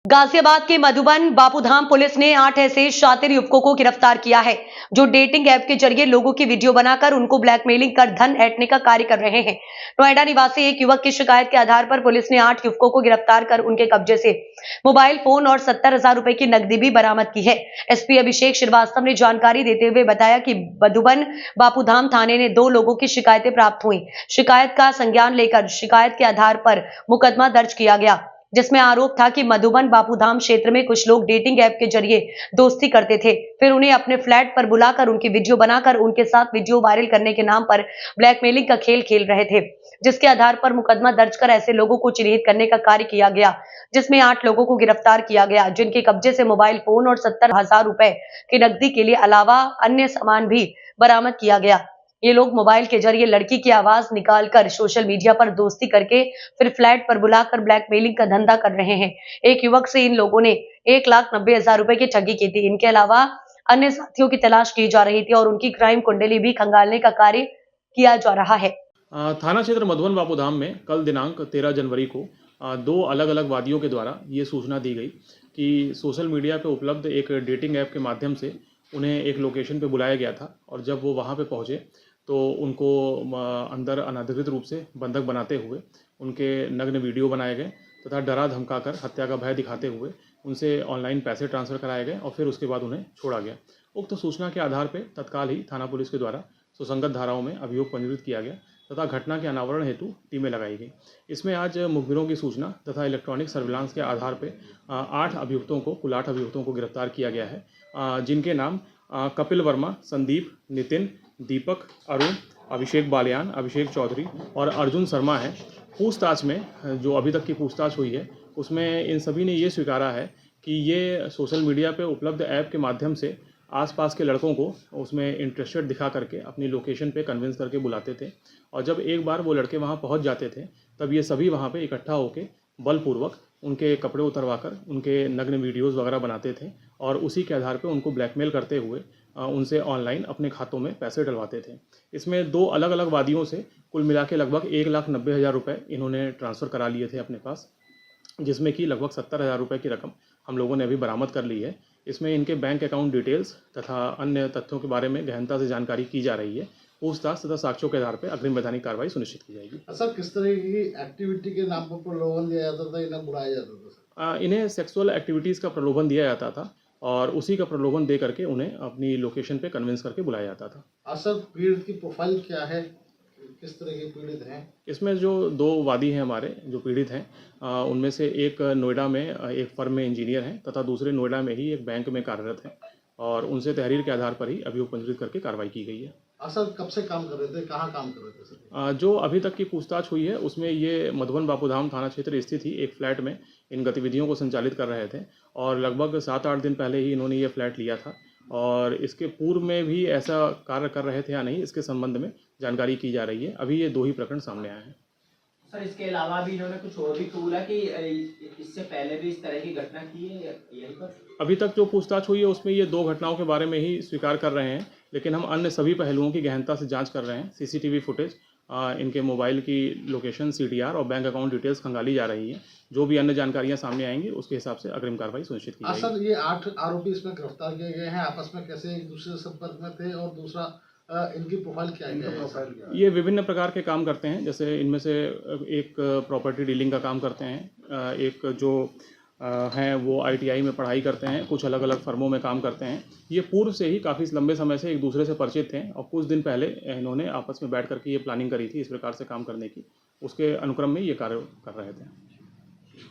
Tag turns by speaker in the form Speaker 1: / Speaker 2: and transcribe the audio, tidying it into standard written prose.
Speaker 1: गाजियाबाद के मधुबन बापूधाम पुलिस ने 8 ऐसे शातिर युवकों को गिरफ्तार किया है जो डेटिंग ऐप के जरिए लोगों की वीडियो बनाकर उनको ब्लैकमेलिंग कर धन ऐंठने का कार्य कर रहे हैं। नोएडा निवासी एक युवक की शिकायत के आधार पर पुलिस ने 8 युवकों को गिरफ्तार कर उनके कब्जे से मोबाइल फोन और 70,000 रुपए की नकदी भी बरामद की है। एसपी अभिषेक श्रीवास्तव ने जानकारी देते हुए बताया कि मधुबन बापूधाम थाने ने 2 लोगों की शिकायतें प्राप्त हुई। शिकायत का संज्ञान लेकर शिकायत के आधार पर मुकदमा दर्ज किया गया, जिसमें आरोप था कि मधुबन बापूधाम क्षेत्र में कुछ लोग डेटिंग ऐप के जरिए दोस्ती करते थे, फिर उन्हें अपने फ्लैट पर बुलाकर उनकी वीडियो बनाकर उनके साथ वीडियो वायरल करने के नाम पर ब्लैकमेलिंग का खेल खेल रहे थे, जिसके आधार पर मुकदमा दर्ज कर ऐसे लोगों को चिन्हित करने का कार्य किया गया, जिसमें 8 लोगों को गिरफ्तार किया गया, जिनके कब्जे से मोबाइल फोन और 70,000 रुपए की नकदी के लिए अलावा अन्य सामान भी बरामद किया गया। ये लोग मोबाइल के जरिए लड़की की आवाज निकालकर सोशल मीडिया पर दोस्ती करके फिर फ्लैट पर बुलाकर ब्लैकमेलिंग का धंधा कर रहे हैं। एक युवक से इन लोगों ने 1,90,000 रुपए की ठगी की थी। इनके अलावा अन्य साथियों की तलाश की जा रही थी और उनकी क्राइम कुंडली भी खंगालने का कार्य किया जा रहा है।
Speaker 2: थाना क्षेत्र मधुबन बापूधाम में कल दिनांक 13 जनवरी को 2 अलग अलग वादियों के द्वारा ये सूचना दी गई कि सोशल मीडिया पे उपलब्ध एक डेटिंग ऐप के माध्यम से उन्हें एक लोकेशन पे बुलाया गया था और जब वो वहाँ पे पहुँचे तो उनको अंदर अनधिकृत रूप से बंधक बनाते हुए उनके नग्न वीडियो बनाए गए तथा डरा धमकाकर हत्या का भय दिखाते हुए उनसे ऑनलाइन पैसे ट्रांसफ़र कराए गए और फिर उसके बाद उन्हें छोड़ा गया। उक्त सूचना के आधार पर तत्काल ही थाना पुलिस के द्वारा सुसंगत धाराओं में अभियोग पंजीकृत किया गया तथा घटना के अनावरण हेतु टीमें लगाई गई। इसमें आज मुखबिरों की सूचना तथा इलेक्ट्रॉनिक सर्विलांस के आधार पर 8 अभियुक्तों को गिरफ्तार किया गया है, जिनके नाम कपिल वर्मा, संदीप, नितिन, दीपक, अरुण, अभिषेक बालियान, अभिषेक चौधरी और अर्जुन शर्मा है। पूछताछ में जो अभी तक की पूछताछ हुई है उसमें इन सभी ने ये स्वीकारा है कि ये सोशल मीडिया पे उपलब्ध ऐप के माध्यम से आसपास के लड़कों को उसमें इंटरेस्टेड दिखा करके अपनी लोकेशन पे कन्विंस करके बुलाते थे और जब एक बार वो लड़के वहाँ पहुँच जाते थे तब ये सभी वहाँ पे इकट्ठा होकर बलपूर्वक उनके कपड़े उतरवाकर उनके नग्न वीडियोस वगैरह बनाते थे और उसी के आधार पे उनको ब्लैकमेल करते हुए उनसे ऑनलाइन अपने खातों में पैसे डलवाते थे। इसमें 2 अलग अलग वादियों से कुल मिला के लगभग 1,90,000 रुपये इन्होंने ट्रांसफ़र करा लिए थे अपने पास, जिसमें कि लगभग 70,000 रुपये की रकम हम लोगों ने अभी बरामद कर ली है। इसमें इनके बैंक अकाउंट डिटेल्स तथा अन्य तथ्यों के बारे में गहनता से जानकारी की जा रही है। पूछताछ तथा साक्ष्यों के आधार पर अग्रिम वैधानिक कार्रवाई सुनिश्चित की जाएगी।
Speaker 3: सर, किस तरह की एक्टिविटी के नाम पर प्रलोभन दिया जाता था, इन्हें बुलाया जाता था? सर,
Speaker 2: इन्हें सेक्सुअल एक्टिविटीज़ का प्रलोभन दिया जाता था और उसी का प्रलोभन दे करके उन्हें अपनी लोकेशन पे कन्विंस करके बुलाया जाता था।
Speaker 3: सर, पीड़ित की प्रोफाइल क्या है, किस तरह के पीड़ित हैं?
Speaker 2: इसमें जो 2 वादी हैं हमारे जो पीड़ित हैं, उनमें से एक नोएडा में एक फर्म में इंजीनियर हैं तथा दूसरे नोएडा में ही एक बैंक में कार्यरत हैं और उनसे तहरीर के आधार पर ही अभियोग पंजीकृत करके कार्रवाई की गई है।
Speaker 3: सर, कब से काम कर रहे थे, कहाँ काम कर रहे थे सर?
Speaker 2: जो अभी तक की पूछताछ हुई है उसमें ये मधुबन बापूधाम थाना क्षेत्र स्थित ही एक फ्लैट में इन गतिविधियों को संचालित कर रहे थे और लगभग 7-8 दिन पहले ही इन्होंने ये फ्लैट लिया था और इसके पूर्व में भी ऐसा कार्य कर रहे थे या नहीं इसके संबंध में जानकारी की जा रही है। अभी ये 2 ही प्रकरण सामने आए हैं।
Speaker 4: सर, इसके अलावा भी इन्होंने कुछ और भी कबूला कि इससे पहले भी इस तरह की घटना की है यहीं पर?
Speaker 2: अभी तक जो पूछताछ हुई है उसमें ये 2 घटनाओं के बारे में ही स्वीकार कर रहे हैं, लेकिन हम अन्य सभी पहलुओं की गहनता से जांच कर रहे हैं। सीसीटीवी फुटेज, इनके मोबाइल की लोकेशन, सीटीआर और बैंक अकाउंट डिटेल्स खंगाली जा रही हैं। जो भी अन्य जानकारियां सामने आएंगी उसके हिसाब से अग्रिम कार्रवाई सुनिश्चित की जाएगी।
Speaker 3: सर, ये 8 आरोपी इसमें गिरफ्तार किए गए हैं, आपस में कैसे एक दूसरे से संपर्क में थे और दूसरा इनकी प्रोफाइल क्या है?
Speaker 2: ये विभिन्न प्रकार के काम करते हैं, जैसे इनमें से एक प्रॉपर्टी डीलिंग का काम करते हैं, एक जो हैं वो आईटीआई में पढ़ाई करते हैं, कुछ अलग अलग फर्मों में काम करते हैं। ये पूर्व से ही काफ़ी लंबे समय से एक दूसरे से परिचित थे और कुछ दिन पहले इन्होंने आपस में बैठ करके ये प्लानिंग करी थी इस प्रकार से काम करने की। उसके अनुक्रम में ये कार्य कर रहे थे।